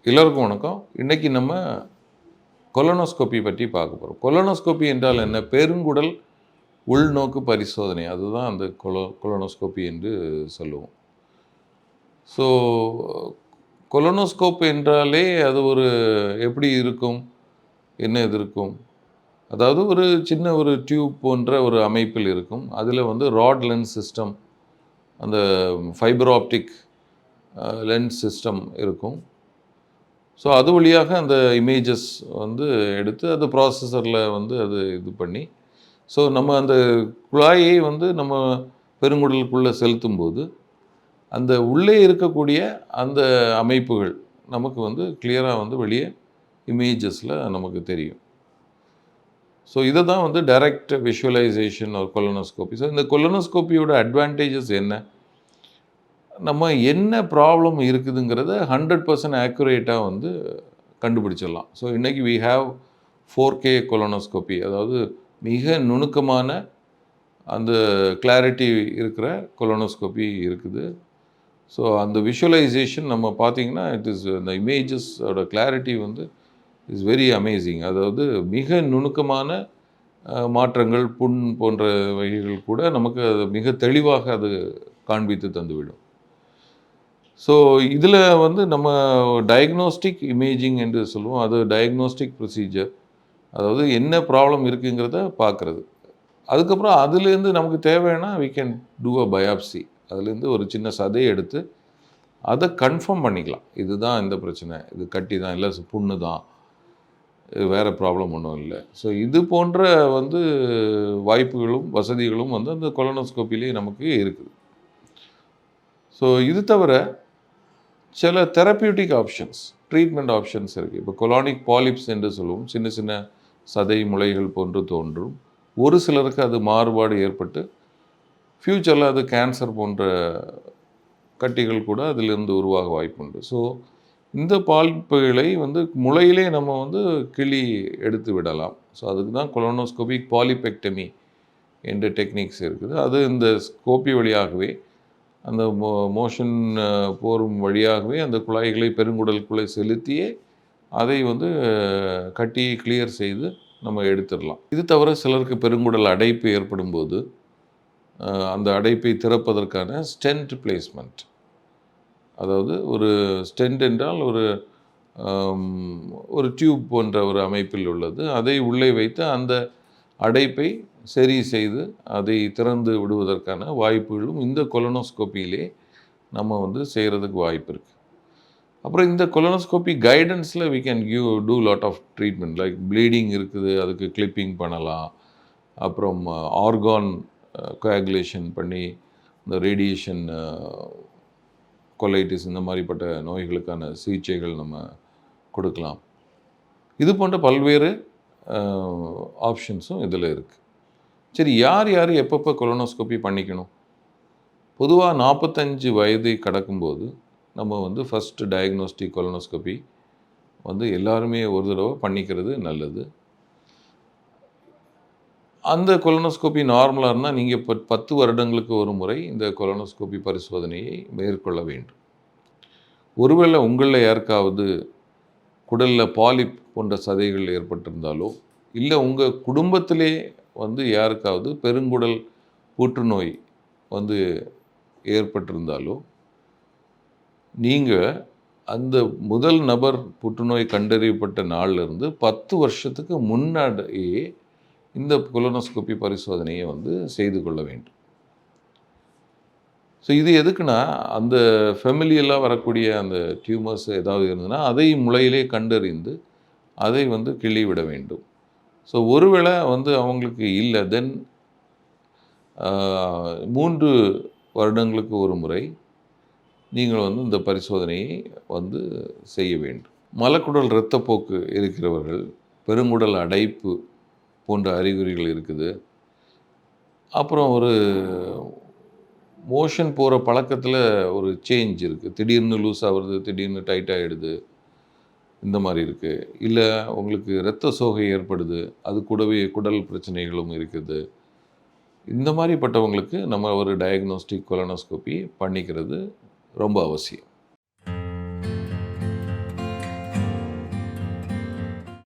எல்லோருக்கும் வணக்கம். இன்றைக்கி நம்ம கொலனோஸ்கோப்பி பற்றி பார்க்க போகிறோம். கொலனோஸ்கோப்பி என்றால் என்ன? பெருங்குடல் உள்நோக்கு பரிசோதனை. அதுதான் அந்த கொலனோஸ்கோப்பி என்று சொல்லுவோம். ஸோ கொலனோஸ்கோப் என்றாலே அது ஒரு எப்படி இருக்கும்? என்ன இது இருக்கும்? அதாவது ஒரு சின்ன ஒரு டியூப் போன்ற ஒரு அமைப்பில் இருக்கும். அதில் ராட் லென்ஸ் சிஸ்டம், அந்த ஃபைபர் ஆப்டிக் லென்ஸ் சிஸ்டம் இருக்கும். ஸோ அது வழியாக அந்த இமேஜஸ் எடுத்து அது ப்ராசஸரில் அது இது பண்ணி, ஸோ நம்ம அந்த குழாயை நம்ம பெருங்குடலுக்குள்ளே செலுத்தும்போது அந்த உள்ளே இருக்கக்கூடிய அந்த அமைப்புகள் நமக்கு கிளியராக வெளியே இமேஜஸில் நமக்கு தெரியும். ஸோ இதை தான் டைரக்ட் விஷுவலைசேஷன் ஒரு கொலனோஸ்கோப்பி. ஸோ இந்த கொலனோஸ்கோப்பியோட அட்வான்டேஜஸ் என்ன? நம்ம என்ன ப்ராப்ளம் இருக்குதுங்கிறத 100% ஆக்யூரேட்டாக கண்டுபிடிச்சிடலாம். ஸோ இன்றைக்கி வி ஹாவ் 4K கொலனோஸ்கோப்பி, அதாவது மிக நுணுக்கமான அந்த கிளாரிட்டி இருக்கிற கொலனோஸ்கோப்பி இருக்குது. ஸோ அந்த விஷுவலைசேஷன் நம்ம பார்த்திங்கன்னா இந்த இமேஜஸோட கிளாரிட்டி இஸ் வெரி அமேசிங். அதாவது மிக நுணுக்கமான மாற்றங்கள், புண் போன்ற வகைகள் கூட நமக்கு அது மிக தெளிவாக அது காண்பித்து தந்துவிடும். ஸோ இதில் நம்ம டயக்னோஸ்டிக் இமேஜிங் என்று சொல்லுவோம். அது டயக்னோஸ்டிக் ப்ரொசீஜர், அதாவது என்ன ப்ராப்ளம் இருக்குங்கிறத பார்க்குறது. அதுக்கப்புறம் அதுலேருந்து நமக்கு தேவைன்னா we can do a biopsy. அதுலேருந்து ஒரு சின்ன சதையை எடுத்து அதை கன்ஃபார்ம் பண்ணிக்கலாம். இதுதான் இந்த பிரச்சனை, இது கட்டி தான், இல்லை புண்ணு தான், வேறு ப்ராப்ளம் ஒன்றும் இல்லை. ஸோ இது போன்ற வாய்ப்புகளும் வசதிகளும் அந்த கொலனோஸ்கோப்பிலே நமக்கு இருக்குது. ஸோ இது தவிர சில தெரப்பியூட்டிக் ஆப்ஷன்ஸ், ட்ரீட்மெண்ட் ஆப்ஷன்ஸ் இருக்குது. இப்போ கொலானிக் பாலிப்ஸ் என்று சொல்லுவோம். சின்ன சின்ன சதை முளைகள் போன்று தோன்றும். ஒரு சிலருக்கு அது மாறுபாடு ஏற்பட்டு ஃப்யூச்சரில் அது கேன்சர் போன்ற கட்டிகள் கூட அதிலிருந்து உருவாக வாய்ப்புண்டு. ஸோ இந்த பாலிப்புகளை முளையிலே நம்ம கிளி எடுத்து விடலாம். ஸோ அதுக்கு தான் கொலனோஸ்கோபிக் பாலிபெக்டமி என்ற டெக்னிக்ஸ் இருக்குது. அது இந்த ஸ்கோப்பி வழியாகவே அந்த மோஷன் போரும் வழியாகவே அந்த குழாய்களை பெருங்குடலுக்குள்ளே செலுத்தியே அதை கட்டியை கிளியர் செய்து நம்ம எடுத்துடலாம். இது தவிர சிலருக்கு பெருங்குடல் அடைப்பு ஏற்படும் போது அந்த அடைப்பை திறப்பதற்கான ஸ்டென்ட் பிளேஸ்மெண்ட், அதாவது ஒரு ஸ்டென்ட் என்றால் ஒரு டியூப் போன்ற ஒரு அமைப்பில் உள்ளது. அதை உள்ளே வைத்து அந்த அடைப்பை சரி செய்து அதை திறந்து விடுவதற்கான வாய்ப்புகளும் இந்த கொலனோஸ்கோப்பியிலே நம்ம செய்கிறதுக்கு வாய்ப்பு இருக்குது. அப்புறம் இந்த கொலனோஸ்கோப்பி கைடன்ஸில் we can do lot of treatment. Like bleeding இருக்குது, அதுக்கு கிளிப்பிங் பண்ணலாம். அப்புறம் ஆர்கான் கோஆகுலேஷன் பண்ணி இந்த ரேடியேஷன் கொலைட்டிஸ் இந்த மாதிரிப்பட்ட நோய்களுக்கான சிகிச்சைகள் நம்ம கொடுக்கலாம். இது போன்ற பல்வேறு ஆப்ஷன்ஸும் இதில் இருக்குது. சரி, யார் யார் எப்பப்போ கொலனோஸ்கோப்பி பண்ணிக்கணும்? பொதுவாக 45 வயதை கடக்கும்போது நம்ம ஃபஸ்ட்டு டயக்னோஸ்டிக் கொலனோஸ்கோப்பி எல்லாருமே ஒரு தடவை பண்ணிக்கிறது நல்லது. அந்த கொலனோஸ்கோப்பி நார்மலாக இருந்தால் நீங்கள் இப்போ 10 வருடங்களுக்கு ஒரு முறை இந்த கொலனோஸ்கோப்பி பரிசோதனையை மேற்கொள்ள வேண்டும். ஒருவேளை உங்களில் யாருக்காவது குடலில் பாலிப் போன்ற சதைகள் ஏற்பட்டிருந்தாலோ, இல்லை உங்கள் குடும்பத்திலே யாருக்காவது பெருங்குடல் புற்றுநோய் ஏற்பட்டிருந்தாலோ, நீங்கள் அந்த முதல் நபர் புற்றுநோய் கண்டறியப்பட்ட நாளிலிருந்து 10 வருஷத்துக்கு முன்னாடியே இந்த கொலனோஸ்கோப்பி பரிசோதனையை செய்து கொள்ள வேண்டும். ஸோ இது எதுக்குன்னா, அந்த ஃபெமிலியலாக வரக்கூடிய அந்த டியூமர்ஸ் ஏதாவது இருந்ததுன்னா அதை முளையிலே கண்டறிந்து அதை கிள்ளி விட வேண்டும். ஸோ ஒருவேளை அவங்களுக்கு இல்லை, தென் 3 வருடங்களுக்கு ஒரு முறை நீங்கள் இந்த பரிசோதனையை செய்ய வேண்டும். மலக்குடல் இரத்தப்போக்கு இருக்கிறவர்கள், பெருங்குடல் அடைப்பு போன்ற அறிகுறிகள் இருக்குது, அப்புறம் ஒரு மோஷன் போகிற பழக்கத்தில் ஒரு சேஞ்ச் இருக்குது, திடீர்னு லூஸ் ஆகுறது, திடீர்னு டைட் ஆகிடுது, இந்த மாதிரி இருக்குது. இல்லை உங்களுக்கு இரத்த சோகை ஏற்படுது, அது கூடவே குடல் பிரச்சனைகளும் இருக்குது. இந்த மாதிரிப்பட்டவங்களுக்கு நம்ம ஒரு டயக்னோஸ்டிக் கொலனோஸ்கோப்பி பண்ணிக்கிறது ரொம்ப அவசியம்.